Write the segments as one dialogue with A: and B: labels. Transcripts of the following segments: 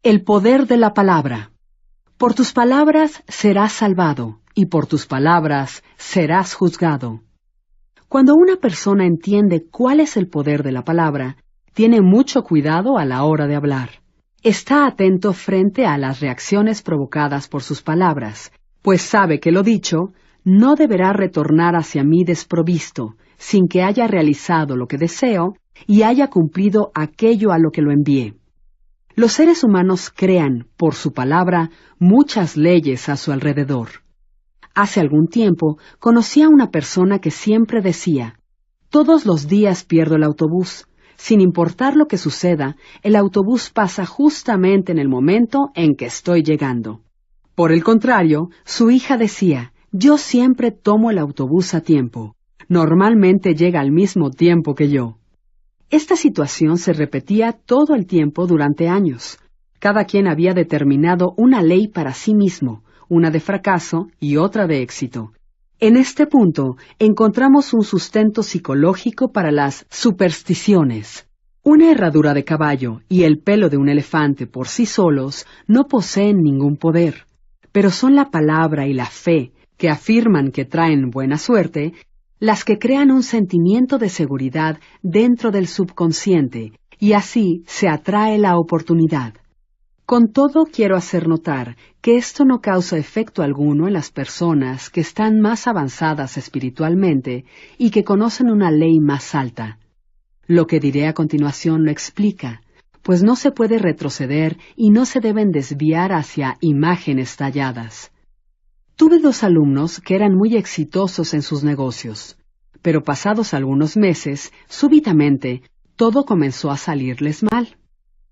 A: El poder de la palabra. Por tus palabras serás salvado, y por tus palabras serás juzgado. Cuando una persona entiende cuál es el poder de la palabra, tiene mucho cuidado a la hora de hablar. Está atento frente a las reacciones provocadas por sus palabras, pues sabe que lo dicho no deberá retornar hacia mí desprovisto, sin que haya realizado lo que deseo y haya cumplido aquello a lo que lo envié. Los seres humanos crean, por su palabra, muchas leyes a su alrededor. Hace algún tiempo conocí a una persona que siempre decía: todos los días pierdo el autobús. Sin importar lo que suceda, el autobús pasa justamente en el momento en que estoy llegando. Por el contrario, su hija decía: yo siempre tomo el autobús a tiempo. Normalmente llega al mismo tiempo que yo. Esta situación se repetía todo el tiempo durante años. Cada quien había determinado una ley para sí mismo, una de fracaso y otra de éxito. En este punto encontramos un sustento psicológico para las supersticiones. Una herradura de caballo y el pelo de un elefante por sí solos no poseen ningún poder, pero son la palabra y la fe, que afirman que traen buena suerte, las que crean un sentimiento de seguridad dentro del subconsciente, y así se atrae la oportunidad. Con todo, quiero hacer notar que esto no causa efecto alguno en las personas que están más avanzadas espiritualmente y que conocen una ley más alta. Lo que diré a continuación lo explica, pues no se puede retroceder y no se deben desviar hacia imágenes talladas. Tuve 2 alumnos que eran muy exitosos en sus negocios, pero pasados algunos meses, súbitamente, todo comenzó a salirles mal.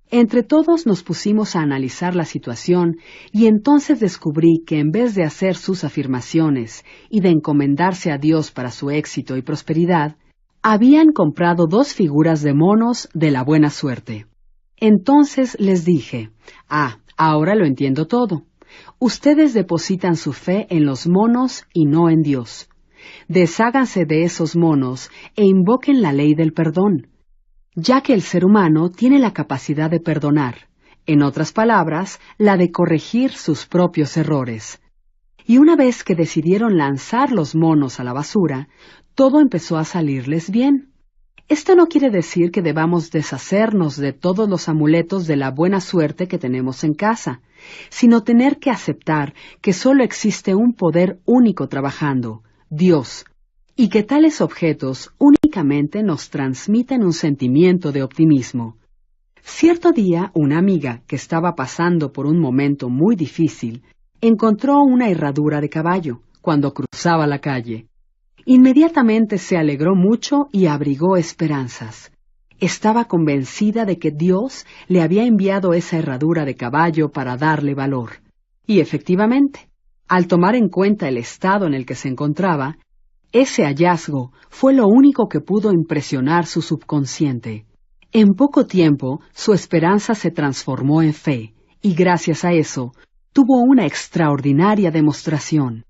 A: Entre todos nos pusimos a analizar la situación y entonces descubrí que en vez de hacer sus afirmaciones y de encomendarse a Dios para su éxito y prosperidad, habían comprado 2 figuras de monos de la buena suerte. Entonces les dije: ahora lo entiendo todo. Ustedes depositan su fe en los monos y no en Dios. Desháganse de esos monos e invoquen la ley del perdón, ya que el ser humano tiene la capacidad de perdonar, en otras palabras, la de corregir sus propios errores. Y una vez que decidieron lanzar los monos a la basura, todo empezó a salirles bien. Esto no quiere decir que debamos deshacernos de todos los amuletos de la buena suerte que tenemos en casa, sino tener que aceptar que solo existe un poder único trabajando, Dios, y que tales objetos únicamente nos transmiten un sentimiento de optimismo. Cierto día, una amiga que estaba pasando por un momento muy difícil, encontró una herradura de caballo cuando cruzaba la calle. Inmediatamente se alegró mucho y abrigó esperanzas. Estaba convencida de que Dios le había enviado esa herradura de caballo para darle valor. Y efectivamente, al tomar en cuenta el estado en el que se encontraba, ese hallazgo fue lo único que pudo impresionar su subconsciente. En poco tiempo, su esperanza se transformó en fe, y gracias a eso, tuvo una extraordinaria demostración.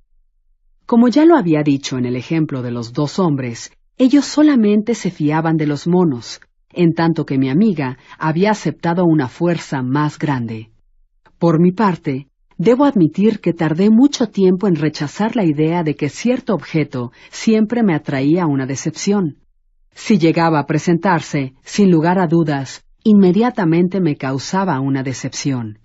A: Como ya lo había dicho en el ejemplo de los 2 hombres, ellos solamente se fiaban de los monos, en tanto que mi amiga había aceptado una fuerza más grande. Por mi parte, debo admitir que tardé mucho tiempo en rechazar la idea de que cierto objeto siempre me atraía una decepción. Si llegaba a presentarse, sin lugar a dudas, inmediatamente me causaba una decepción.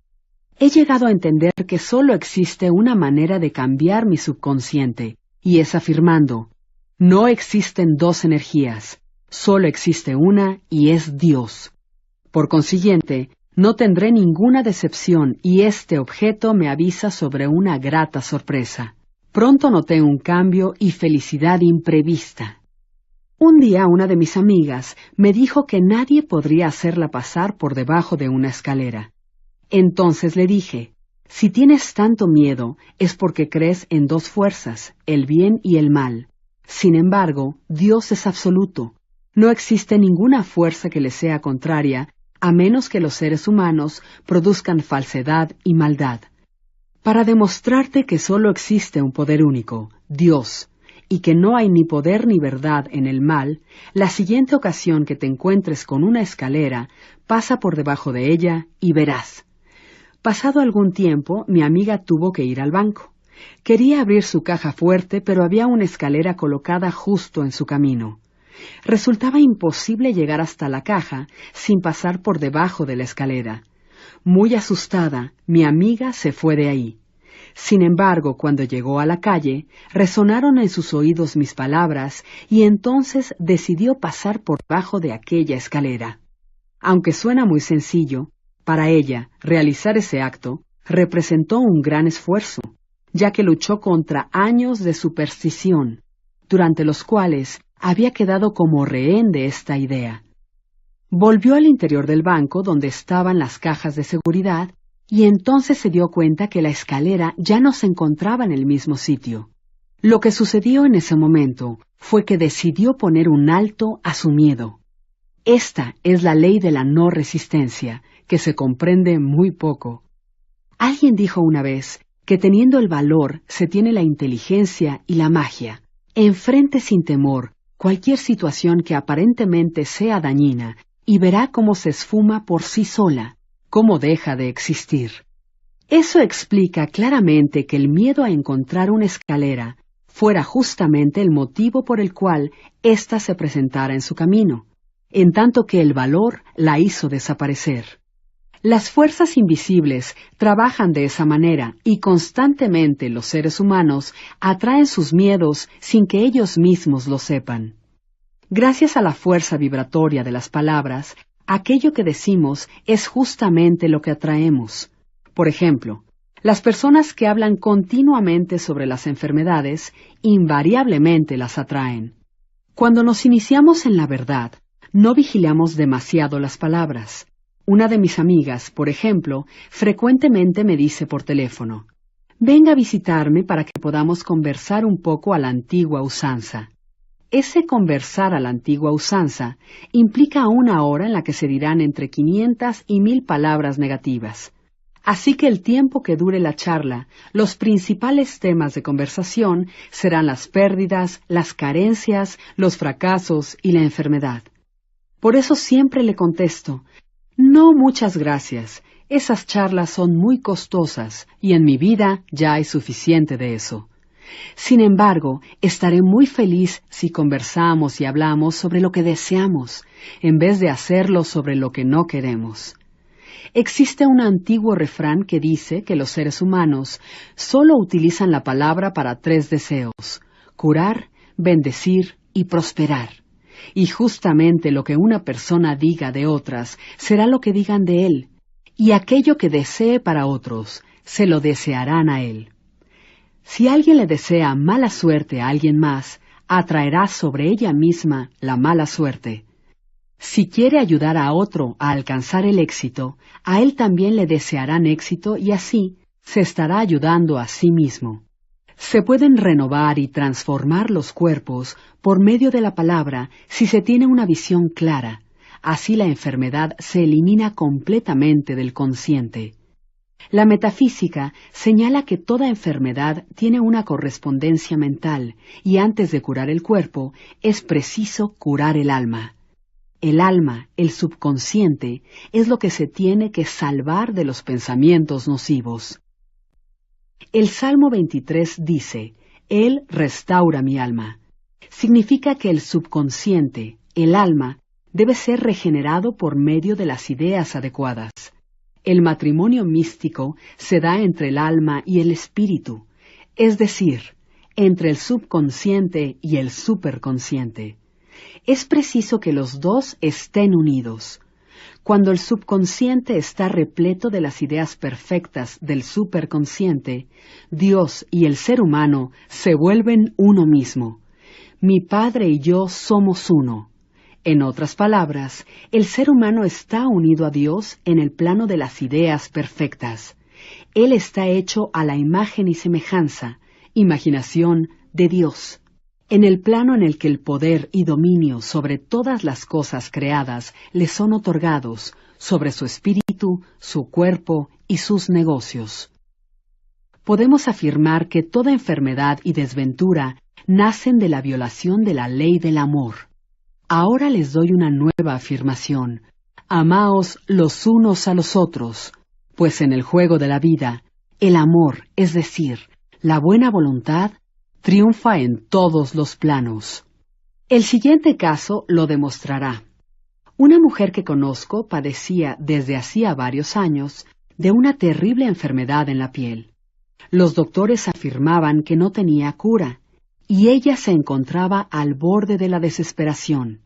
A: He llegado a entender que solo existe una manera de cambiar mi subconsciente, y es afirmando: no existen 2 energías, solo existe una y es Dios. Por consiguiente, no tendré ninguna decepción y este objeto me avisa sobre una grata sorpresa. Pronto noté un cambio y felicidad imprevista. Un día una de mis amigas me dijo que nadie podría hacerla pasar por debajo de una escalera. Entonces le dije: si tienes tanto miedo es porque crees en 2 fuerzas, el bien y el mal. Sin embargo, Dios es absoluto. No existe ninguna fuerza que le sea contraria, a menos que los seres humanos produzcan falsedad y maldad. Para demostrarte que solo existe un poder único, Dios, y que no hay ni poder ni verdad en el mal, la siguiente ocasión que te encuentres con una escalera, pasa por debajo de ella y verás. Pasado algún tiempo, mi amiga tuvo que ir al banco. Quería abrir su caja fuerte, pero había una escalera colocada justo en su camino. Resultaba imposible llegar hasta la caja sin pasar por debajo de la escalera. Muy asustada, mi amiga se fue de ahí. Sin embargo, cuando llegó a la calle, resonaron en sus oídos mis palabras y entonces decidió pasar por debajo de aquella escalera. Aunque suena muy sencillo, para ella, realizar ese acto representó un gran esfuerzo, ya que luchó contra años de superstición, durante los cuales había quedado como rehén de esta idea. Volvió al interior del banco donde estaban las cajas de seguridad y entonces se dio cuenta que la escalera ya no se encontraba en el mismo sitio. Lo que sucedió en ese momento fue que decidió poner un alto a su miedo. Esta es la ley de la no resistencia, que se comprende muy poco. Alguien dijo una vez que teniendo el valor se tiene la inteligencia y la magia. Enfrente sin temor cualquier situación que aparentemente sea dañina y verá cómo se esfuma por sí sola, cómo deja de existir. Eso explica claramente que el miedo a encontrar una escalera fuera justamente el motivo por el cual ésta se presentara en su camino, en tanto que el valor la hizo desaparecer. Las fuerzas invisibles trabajan de esa manera y constantemente los seres humanos atraen sus miedos sin que ellos mismos lo sepan. Gracias a la fuerza vibratoria de las palabras, aquello que decimos es justamente lo que atraemos. Por ejemplo, las personas que hablan continuamente sobre las enfermedades invariablemente las atraen. Cuando nos iniciamos en la verdad, no vigilamos demasiado las palabras. Una de mis amigas, por ejemplo, frecuentemente me dice por teléfono: «Venga a visitarme para que podamos conversar un poco a la antigua usanza». Ese conversar a la antigua usanza implica una hora en la que se dirán entre 500 y 1000 palabras negativas. Así que el tiempo que dure la charla, los principales temas de conversación serán las pérdidas, las carencias, los fracasos y la enfermedad. Por eso siempre le contesto: «No, muchas gracias. Esas charlas son muy costosas y en mi vida ya hay suficiente de eso». Sin embargo, estaré muy feliz si conversamos y hablamos sobre lo que deseamos, en vez de hacerlo sobre lo que no queremos. Existe un antiguo refrán que dice que los seres humanos solo utilizan la palabra para 3 deseos: curar, bendecir y prosperar. Y justamente lo que una persona diga de otras será lo que digan de él, y aquello que desee para otros se lo desearán a él. Si alguien le desea mala suerte a alguien más, atraerá sobre ella misma la mala suerte. Si quiere ayudar a otro a alcanzar el éxito, a él también le desearán éxito y así se estará ayudando a sí mismo. Se pueden renovar y transformar los cuerpos por medio de la palabra si se tiene una visión clara. Así la enfermedad se elimina completamente del consciente. La metafísica señala que toda enfermedad tiene una correspondencia mental y antes de curar el cuerpo es preciso curar el alma. El alma, el subconsciente, es lo que se tiene que salvar de los pensamientos nocivos. El Salmo 23 dice: «Él restaura mi alma». Significa que el subconsciente, el alma, debe ser regenerado por medio de las ideas adecuadas. El matrimonio místico se da entre el alma y el espíritu, es decir, entre el subconsciente y el superconsciente. Es preciso que los dos estén unidos. Cuando el subconsciente está repleto de las ideas perfectas del superconsciente, Dios y el ser humano se vuelven uno mismo. Mi Padre y yo somos uno. En otras palabras, el ser humano está unido a Dios en el plano de las ideas perfectas. Él está hecho a la imagen y semejanza, imaginación de Dios, en el plano en el que el poder y dominio sobre todas las cosas creadas le son otorgados, sobre su espíritu, su cuerpo y sus negocios. Podemos afirmar que toda enfermedad y desventura nacen de la violación de la ley del amor. Ahora les doy una nueva afirmación: amaos los unos a los otros, pues en el juego de la vida, el amor, es decir, la buena voluntad, triunfa en todos los planos. El siguiente caso lo demostrará. Una mujer que conozco padecía desde hacía varios años de una terrible enfermedad en la piel. Los doctores afirmaban que no tenía cura, y ella se encontraba al borde de la desesperación.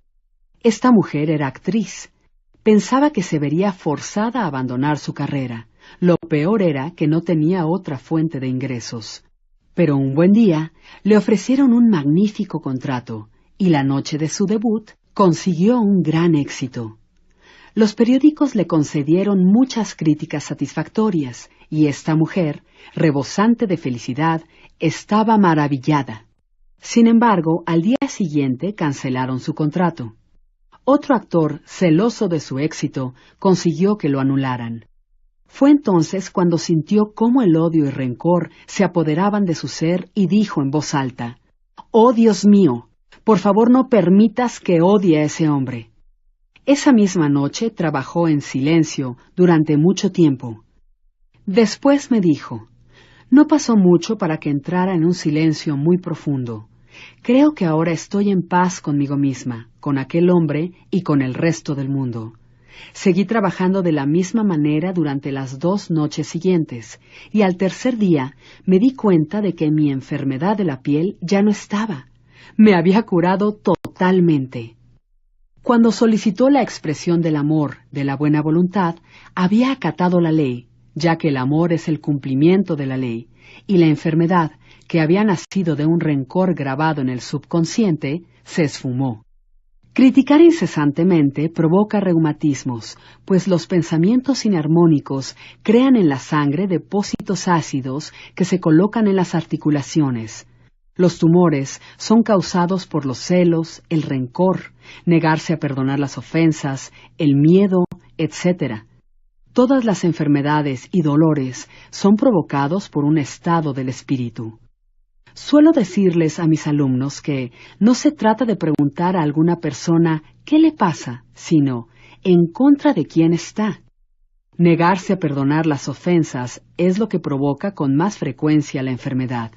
A: Esta mujer era actriz. Pensaba que se vería forzada a abandonar su carrera. Lo peor era que no tenía otra fuente de ingresos. Pero un buen día le ofrecieron un magnífico contrato, y la noche de su debut consiguió un gran éxito. Los periódicos le concedieron muchas críticas satisfactorias, y esta mujer, rebosante de felicidad, estaba maravillada. Sin embargo, al día siguiente cancelaron su contrato. Otro actor, celoso de su éxito, consiguió que lo anularan. Fue entonces cuando sintió cómo el odio y rencor se apoderaban de su ser y dijo en voz alta: «¡Oh, Dios mío! Por favor, no permitas que odie a ese hombre». Esa misma noche trabajó en silencio durante mucho tiempo. Después me dijo: «No pasó mucho para que entrara en un silencio muy profundo. Creo que ahora estoy en paz conmigo misma, con aquel hombre y con el resto del mundo». Seguí trabajando de la misma manera durante las 2 noches siguientes, y al tercer día me di cuenta de que mi enfermedad de la piel ya no estaba. Me había curado totalmente. Cuando solicitó la expresión del amor, de la buena voluntad, había acatado la ley, ya que el amor es el cumplimiento de la ley, y la enfermedad, que había nacido de un rencor grabado en el subconsciente, se esfumó. Criticar incesantemente provoca reumatismos, pues los pensamientos inarmónicos crean en la sangre depósitos ácidos que se colocan en las articulaciones. Los tumores son causados por los celos, el rencor, negarse a perdonar las ofensas, el miedo, etc. Todas las enfermedades y dolores son provocados por un estado del espíritu. Suelo decirles a mis alumnos que no se trata de preguntar a alguna persona ¿qué le pasa?, sino ¿en contra de quién está? Negarse a perdonar las ofensas es lo que provoca con más frecuencia la enfermedad.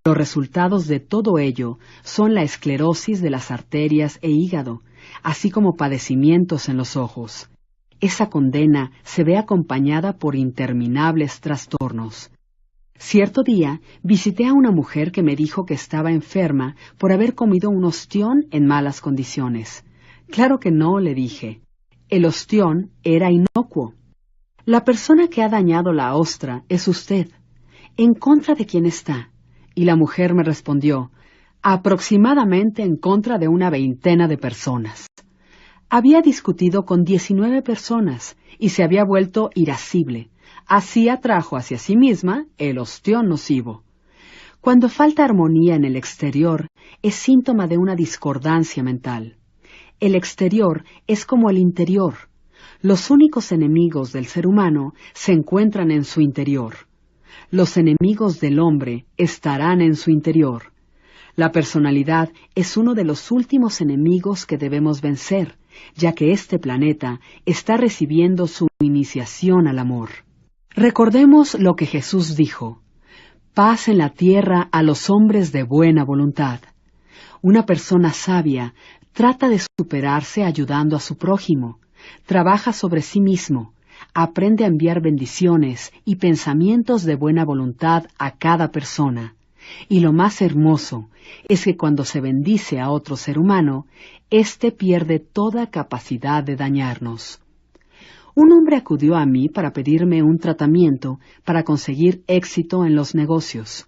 A: Los resultados de todo ello son la esclerosis de las arterias e hígado, así como padecimientos en los ojos. Esa condena se ve acompañada por interminables trastornos. Cierto día visité a una mujer que me dijo que estaba enferma por haber comido un ostión en malas condiciones. Claro que no, le dije. El ostión era inocuo. La persona que ha dañado la ostra es usted. ¿En contra de quién está? Y la mujer me respondió: aproximadamente en contra de una 20 de personas. Había discutido con 19 personas y se había vuelto irascible. Así atrajo hacia sí misma el ostión nocivo. Cuando falta armonía en el exterior, es síntoma de una discordancia mental. El exterior es como el interior. Los únicos enemigos del ser humano se encuentran en su interior. Los enemigos del hombre estarán en su interior. La personalidad es uno de los últimos enemigos que debemos vencer, ya que este planeta está recibiendo su iniciación al amor. Recordemos lo que Jesús dijo: paz en la tierra a los hombres de buena voluntad. Una persona sabia trata de superarse ayudando a su prójimo, trabaja sobre sí mismo, aprende a enviar bendiciones y pensamientos de buena voluntad a cada persona. Y lo más hermoso es que cuando se bendice a otro ser humano, éste pierde toda capacidad de dañarnos. Un hombre acudió a mí para pedirme un tratamiento para conseguir éxito en los negocios.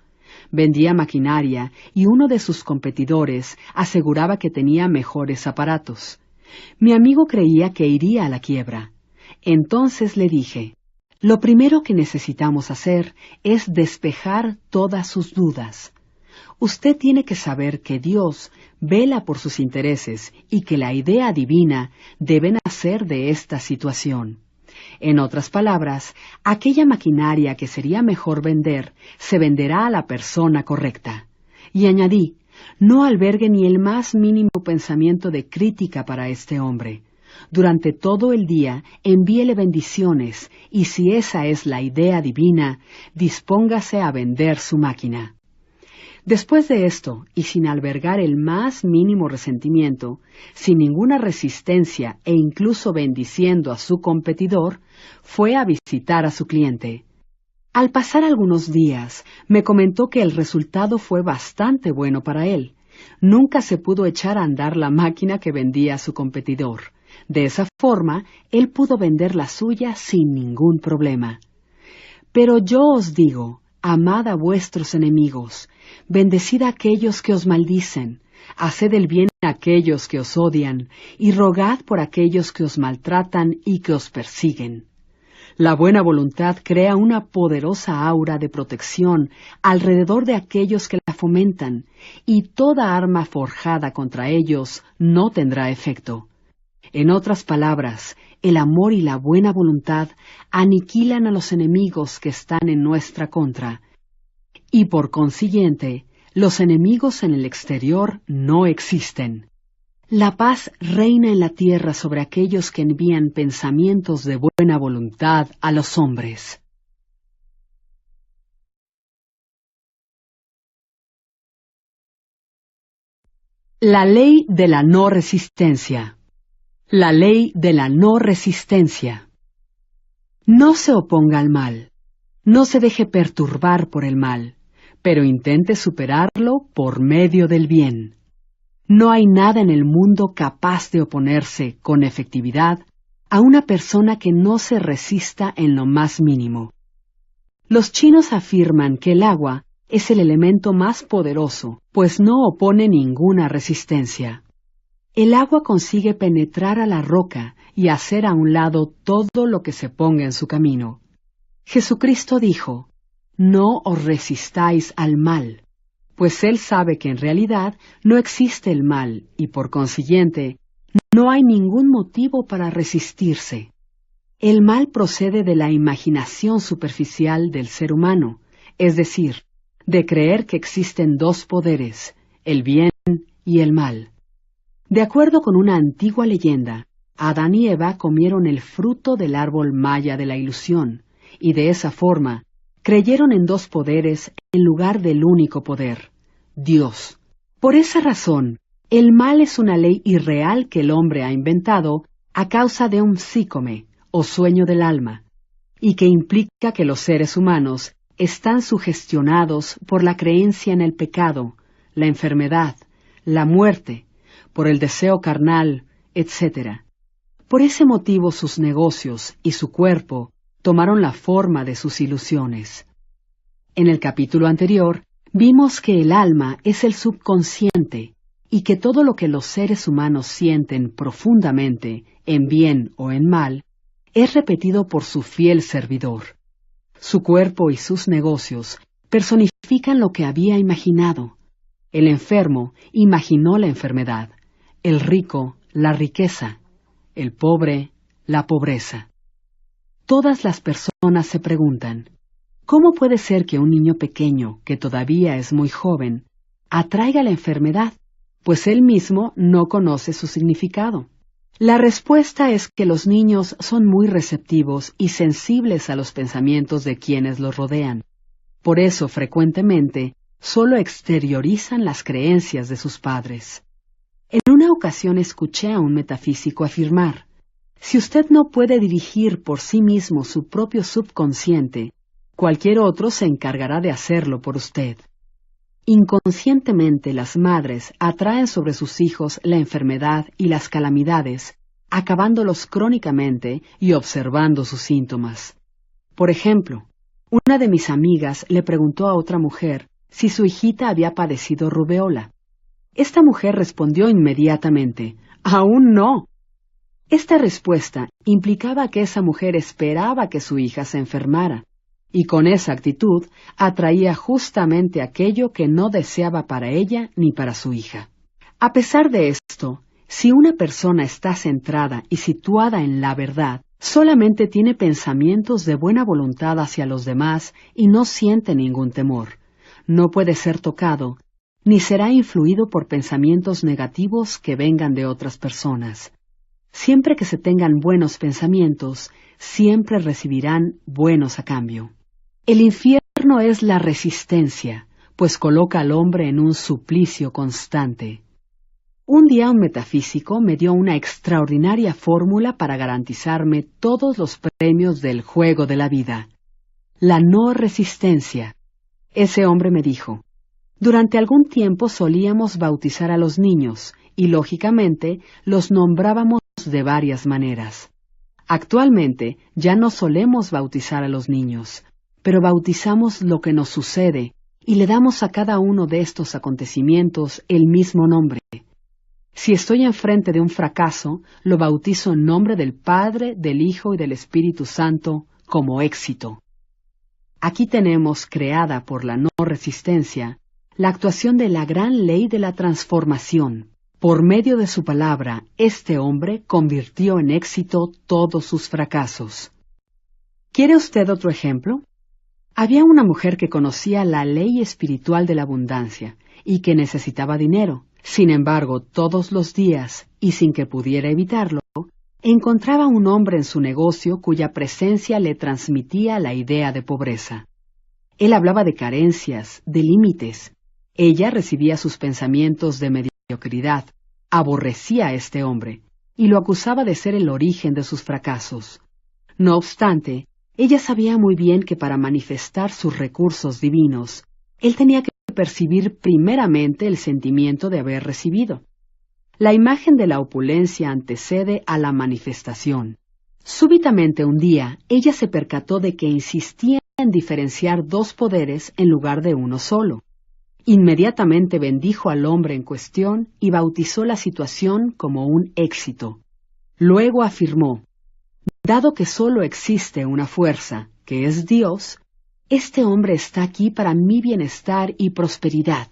A: Vendía maquinaria y uno de sus competidores aseguraba que tenía mejores aparatos. Mi amigo creía que iría a la quiebra. Entonces le dije: lo primero que necesitamos hacer es despejar todas sus dudas. Usted tiene que saber que Dios vela por sus intereses y que la idea divina debe nacer de esta situación. En otras palabras, aquella maquinaria que sería mejor vender se venderá a la persona correcta. Y añadí: no albergue ni el más mínimo pensamiento de crítica para este hombre. durante todo el día envíele bendiciones y si esa es la idea divina, dispóngase a vender su máquina. Después de esto, y sin albergar el más mínimo resentimiento, sin ninguna resistencia e incluso bendiciendo a su competidor, fue a visitar a su cliente. Al pasar algunos días, me comentó que el resultado fue bastante bueno para él. Nunca se pudo echar a andar la máquina que vendía a su competidor. De esa forma, él pudo vender la suya sin ningún problema. Pero yo os digo, amad a vuestros enemigos, bendecid a aquellos que os maldicen, haced el bien a aquellos que os odian, y rogad por aquellos que os maltratan y que os persiguen. La buena voluntad crea una poderosa aura de protección alrededor de aquellos que la fomentan, y toda arma forjada contra ellos no tendrá efecto. En otras palabras, el amor y la buena voluntad aniquilan a los enemigos que están en nuestra contra, y por consiguiente, los enemigos en el exterior no existen. La paz reina en la tierra sobre aquellos que envían pensamientos de buena voluntad a los hombres. La ley de la no resistencia. La ley de la no resistencia. No se oponga al mal. No se deje perturbar por el mal, pero intente superarlo por medio del bien. No hay nada en el mundo capaz de oponerse con efectividad a una persona que no se resista en lo más mínimo. Los chinos afirman que el agua es el elemento más poderoso, pues no opone ninguna resistencia. El agua consigue penetrar a la roca y hacer a un lado todo lo que se ponga en su camino. Jesucristo dijo, «No os resistáis al mal», pues Él sabe que en realidad no existe el mal y por consiguiente no hay ningún motivo para resistirse. El mal procede de la imaginación superficial del ser humano, es decir, de creer que existen dos poderes, el bien y el mal. De acuerdo con una antigua leyenda, Adán y Eva comieron el fruto del árbol maya de la ilusión, y de esa forma creyeron en dos poderes en lugar del único poder, Dios. Por esa razón, el mal es una ley irreal que el hombre ha inventado a causa de un psícome, o sueño del alma, y que implica que los seres humanos están sugestionados por la creencia en el pecado, la enfermedad, la muerte, por el deseo carnal, etc. Por ese motivo sus negocios y su cuerpo tomaron la forma de sus ilusiones. En el capítulo anterior, vimos que el alma es el subconsciente y que todo lo que los seres humanos sienten profundamente, en bien o en mal, es repetido por su fiel servidor. Su cuerpo y sus negocios personifican lo que había imaginado. El enfermo imaginó la enfermedad, el rico la riqueza, el pobre la pobreza. Todas las personas se preguntan, ¿cómo puede ser que un niño pequeño, que todavía es muy joven, atraiga la enfermedad, pues él mismo no conoce su significado? La respuesta es que los niños son muy receptivos y sensibles a los pensamientos de quienes los rodean. Por eso, frecuentemente, solo exteriorizan las creencias de sus padres. En una ocasión escuché a un metafísico afirmar, si usted no puede dirigir por sí mismo su propio subconsciente, cualquier otro se encargará de hacerlo por usted. Inconscientemente las madres atraen sobre sus hijos la enfermedad y las calamidades, acabándolos crónicamente y observando sus síntomas. Por ejemplo, una de mis amigas le preguntó a otra mujer si su hijita había padecido rubeola. Esta mujer respondió inmediatamente, «Aún no». Esta respuesta implicaba que esa mujer esperaba que su hija se enfermara, y con esa actitud atraía justamente aquello que no deseaba para ella ni para su hija. A pesar de esto, si una persona está centrada y situada en la verdad, solamente tiene pensamientos de buena voluntad hacia los demás y no siente ningún temor. No puede ser tocado, ni será influido por pensamientos negativos que vengan de otras personas. Siempre que se tengan buenos pensamientos, siempre recibirán buenos a cambio. El infierno es la resistencia, pues coloca al hombre en un suplicio constante. Un día un metafísico me dio una extraordinaria fórmula para garantizarme todos los premios del juego de la vida. La no resistencia. Ese hombre me dijo: durante algún tiempo solíamos bautizar a los niños y, lógicamente, los nombrábamos de varias maneras. Actualmente ya no solemos bautizar a los niños, pero bautizamos lo que nos sucede y le damos a cada uno de estos acontecimientos el mismo nombre. Si estoy enfrente de un fracaso, lo bautizo en nombre del Padre, del Hijo y del Espíritu Santo como éxito. Aquí tenemos, creada por la no resistencia, la actuación de la gran ley de la transformación. Por medio de su palabra, este hombre convirtió en éxito todos sus fracasos. ¿Quiere usted otro ejemplo? Había una mujer que conocía la ley espiritual de la abundancia y que necesitaba dinero. Sin embargo, todos los días, y sin que pudiera evitarlo, encontraba un hombre en su negocio cuya presencia le transmitía la idea de pobreza. Él hablaba de carencias, de límites. Ella recibía sus pensamientos de mediocridad, aborrecía a este hombre, y lo acusaba de ser el origen de sus fracasos. No obstante, ella sabía muy bien que para manifestar sus recursos divinos, él tenía que percibir primeramente el sentimiento de haber recibido. La imagen de la opulencia antecede a la manifestación. Súbitamente un día, ella se percató de que insistía en diferenciar dos poderes en lugar de uno solo. Inmediatamente bendijo al hombre en cuestión y bautizó la situación como un éxito. Luego afirmó: dado que solo existe una fuerza, que es Dios, este hombre está aquí para mi bienestar y prosperidad.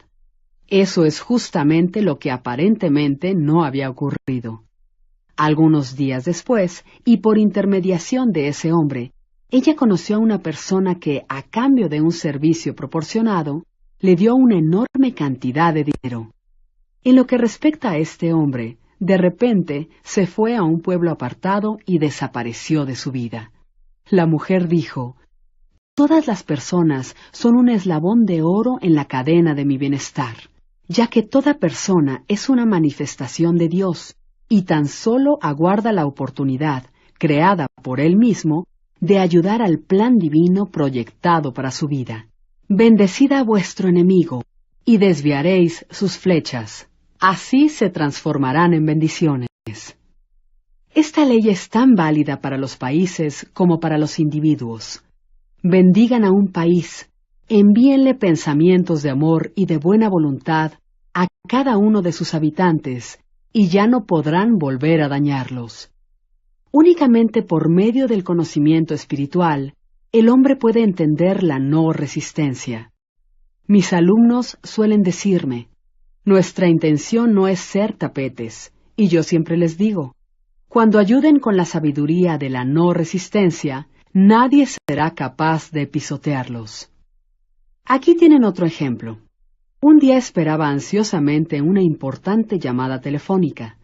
A: Eso es justamente lo que aparentemente no había ocurrido. Algunos días después, y por intermediación de ese hombre, ella conoció a una persona que, a cambio de un servicio proporcionado, le dio una enorme cantidad de dinero. En lo que respecta a este hombre, de repente se fue a un pueblo apartado y desapareció de su vida. La mujer dijo: todas las personas son un eslabón de oro en la cadena de mi bienestar, ya que toda persona es una manifestación de Dios y tan solo aguarda la oportunidad, creada por Él mismo, de ayudar al plan divino proyectado para su vida. Bendecid a vuestro enemigo y desviaréis sus flechas. Así se transformarán en bendiciones. Esta ley es tan válida para los países como para los individuos. Bendigan a un país, envíenle pensamientos de amor y de buena voluntad a cada uno de sus habitantes, y ya no podrán volver a dañarlos. Únicamente por medio del conocimiento espiritual, el hombre puede entender la no resistencia. Mis alumnos suelen decirme: nuestra intención no es ser tapetes, y yo siempre les digo: cuando ayuden con la sabiduría de la no resistencia, nadie será capaz de pisotearlos. Aquí tienen otro ejemplo. Un día esperaba ansiosamente una importante llamada telefónica.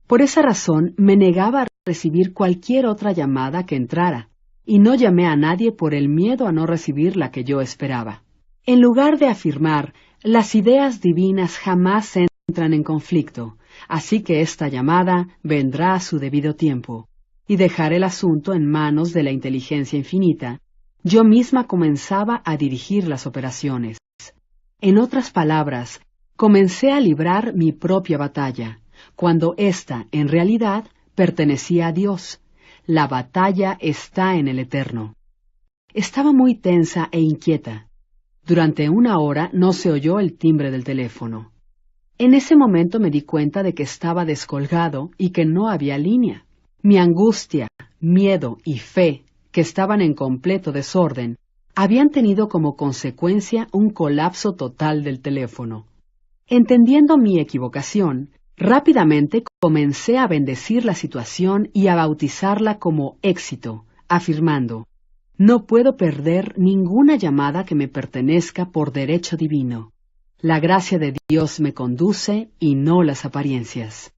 A: Por esa razón me negaba a recibir cualquier otra llamada que entrara, y no llamé a nadie por el miedo a no recibir la que yo esperaba. En lugar de afirmar: las ideas divinas jamás entran en conflicto, así que esta llamada vendrá a su debido tiempo, y dejar el asunto en manos de la inteligencia infinita, yo misma comenzaba a dirigir las operaciones. En otras palabras, comencé a librar mi propia batalla, cuando ésta, en realidad, pertenecía a Dios. La batalla está en el Eterno. Estaba muy tensa e inquieta. Durante una hora no se oyó el timbre del teléfono. En ese momento me di cuenta de que estaba descolgado y que no había línea. Mi angustia, miedo y fe, que estaban en completo desorden, habían tenido como consecuencia un colapso total del teléfono. Entendiendo mi equivocación, rápidamente comencé a bendecir la situación y a bautizarla como éxito, afirmando: no puedo perder ninguna llamada que me pertenezca por derecho divino. La gracia de Dios me conduce y no las apariencias.